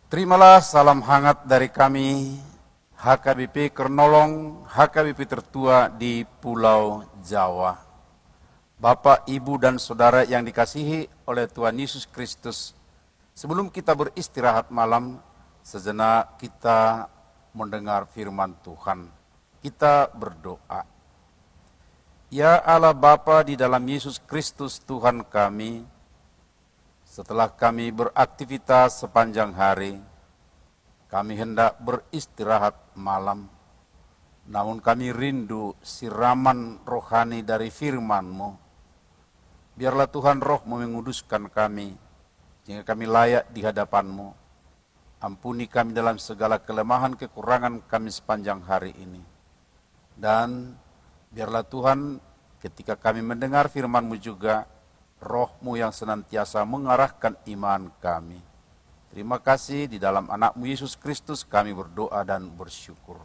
Terimalah salam hangat dari kami, HKBP Kernolong, HKBP tertua di Pulau Jawa. Bapak, Ibu, dan Saudara yang dikasihi oleh Tuhan Yesus Kristus, sebelum kita beristirahat malam, sejenak kita mendengar firman Tuhan. Kita berdoa. Ya Allah Bapa di dalam Yesus Kristus Tuhan kami, setelah kami beraktivitas sepanjang hari, kami hendak beristirahat malam. Namun kami rindu siraman rohani dari firman-Mu. Biarlah Tuhan Roh-Mu menguduskan kami, sehingga kami layak di hadapan-Mu. Ampuni kami dalam segala kelemahan kekurangan kami sepanjang hari ini. Dan biarlah Tuhan ketika kami mendengar firman-Mu juga, Roh-Mu yang senantiasa mengarahkan iman kami. Terima kasih, di dalam anak-Mu Yesus Kristus kami berdoa dan bersyukur.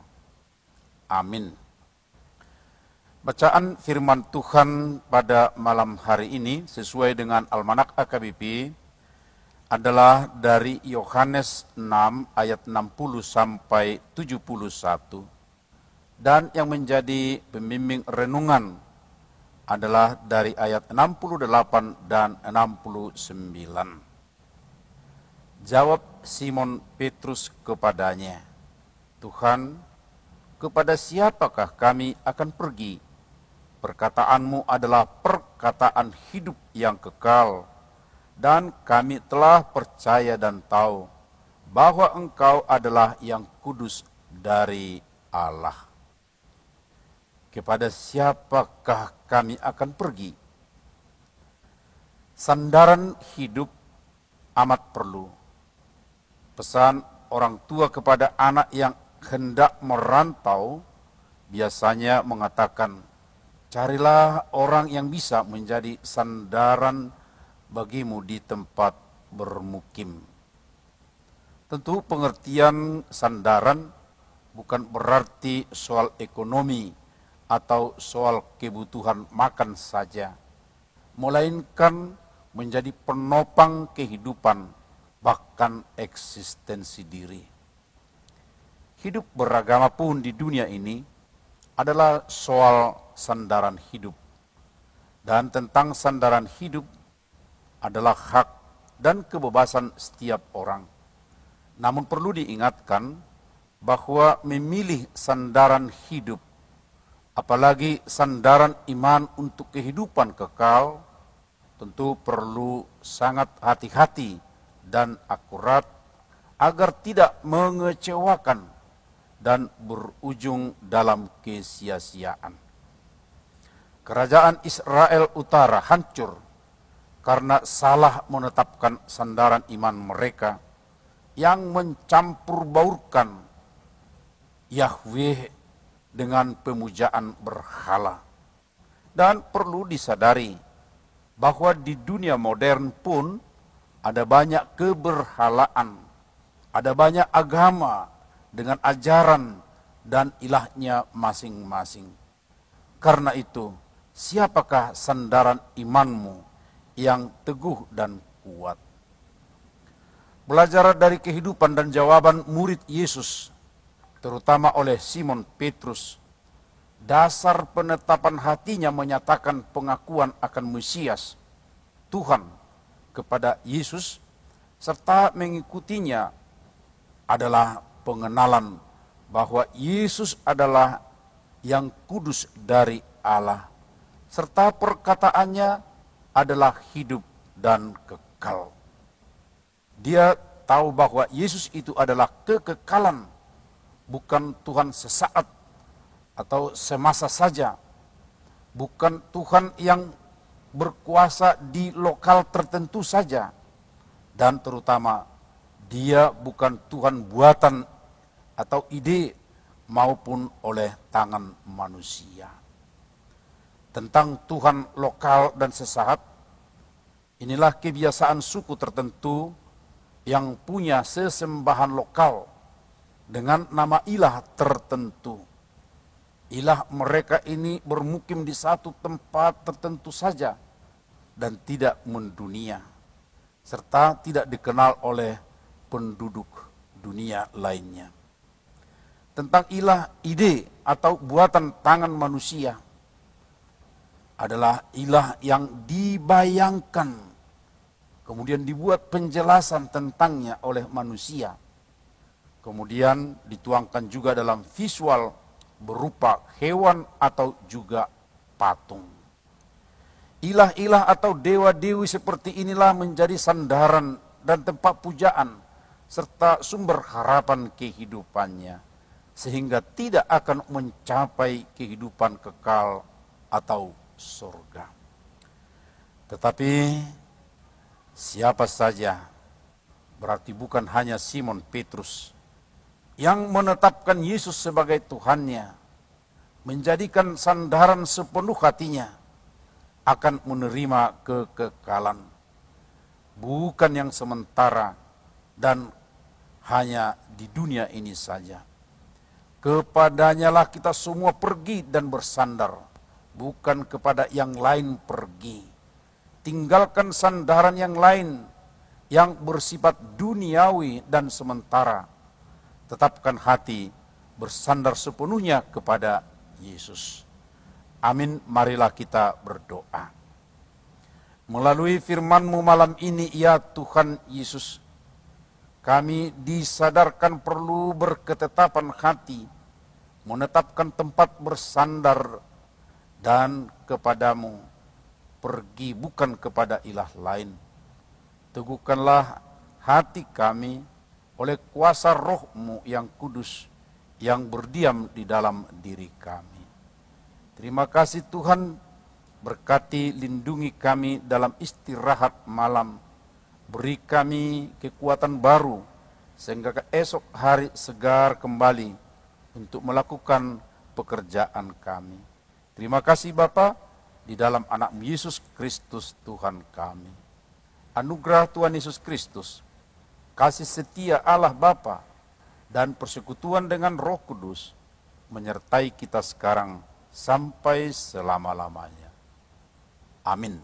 Amin. Bacaan firman Tuhan pada malam hari ini sesuai dengan Almanak AKBP adalah dari Yohanes 6 ayat 60 sampai 71. Dan yang menjadi pembimbing renungan adalah dari ayat 68 dan 69. Jawab Simon Petrus kepadanya, Tuhan, kepada siapakah kami akan pergi? Perkataanmu adalah perkataan hidup yang kekal, dan kami telah percaya dan tahu bahwa Engkau adalah yang kudus dari Allah. Kepada siapakah kami akan pergi? Sandaran hidup amat perlu. Pesan orang tua kepada anak yang hendak merantau biasanya mengatakan, carilah orang yang bisa menjadi sandaran bagimu di tempat bermukim. Tentu pengertian sandaran bukan berarti soal ekonomi atau soal kebutuhan makan saja, melainkan menjadi penopang kehidupan, bahkan eksistensi diri. Hidup beragama pun di dunia ini adalah soal sandaran hidup. Dan tentang sandaran hidup adalah hak dan kebebasan setiap orang. Namun perlu diingatkan bahwa memilih sandaran hidup, apalagi sandaran iman untuk kehidupan kekal, tentu perlu sangat hati-hati dan akurat agar tidak mengecewakan dan berujung dalam kesia-siaan. Kerajaan Israel Utara hancur karena salah menetapkan sandaran iman mereka yang mencampur baurkan Yahweh dengan pemujaan berhala. Dan perlu disadari bahwa di dunia modern pun ada banyak keberhalaan, ada banyak agama dengan ajaran dan ilahnya masing-masing. Karena itu, siapakah sandaran imanmu yang teguh dan kuat? Belajar dari kehidupan dan jawaban murid Yesus, terutama oleh Simon Petrus, dasar penetapan hatinya menyatakan pengakuan akan Mesias, Tuhan, kepada Yesus, serta mengikutinya adalah pengenalan bahwa Yesus adalah yang kudus dari Allah, serta perkataannya adalah hidup dan kekal. Dia tahu bahwa Yesus itu adalah kekekalan, bukan Tuhan sesaat atau semasa saja, bukan Tuhan yang berkuasa di lokal tertentu saja, dan terutama Dia bukan Tuhan buatan atau ide maupun oleh tangan manusia. Tentang Tuhan lokal dan sesaat, inilah kebiasaan suku tertentu yang punya sesembahan lokal dengan nama ilah tertentu. Ilah mereka ini bermukim di satu tempat tertentu saja dan tidak mendunia, serta tidak dikenal oleh penduduk dunia lainnya. Tentang ilah, ide atau buatan tangan manusia adalah ilah yang dibayangkan, kemudian dibuat penjelasan tentangnya oleh manusia, kemudian dituangkan juga dalam visual berupa hewan atau juga patung. Ilah-ilah atau dewa-dewi seperti inilah menjadi sandaran dan tempat pujaan serta sumber harapan kehidupannya, sehingga tidak akan mencapai kehidupan kekal atau surga. Tetapi siapa saja, berarti bukan hanya Simon Petrus, yang menetapkan Yesus sebagai Tuhannya, menjadikan sandaran sepenuh hatinya, akan menerima kekekalan, bukan yang sementara dan hanya di dunia ini saja. Kepadanya lah kita semua pergi dan bersandar, bukan kepada yang lain pergi. Tinggalkan sandaran yang lain yang bersifat duniawi dan sementara. Tetapkan hati bersandar sepenuhnya kepada Yesus. Amin, marilah kita berdoa. Melalui firman-Mu malam ini, ya Tuhan Yesus, kami disadarkan perlu berketetapan hati, menetapkan tempat bersandar dan kepadamu pergi, bukan kepada ilah lain. Teguhkanlah hati kami oleh kuasa Roh-Mu yang kudus yang berdiam di dalam diri kami. Terima kasih Tuhan, berkati lindungi kami dalam istirahat malam, beri kami kekuatan baru sehingga esok hari segar kembali untuk melakukan pekerjaan kami. Terima kasih Bapa, di dalam anak-Mu Yesus Kristus Tuhan kami. Anugerah Tuhan Yesus Kristus, kasih setia Allah Bapa, dan persekutuan dengan Roh Kudus menyertai kita sekarang sampai selama-lamanya. Amin.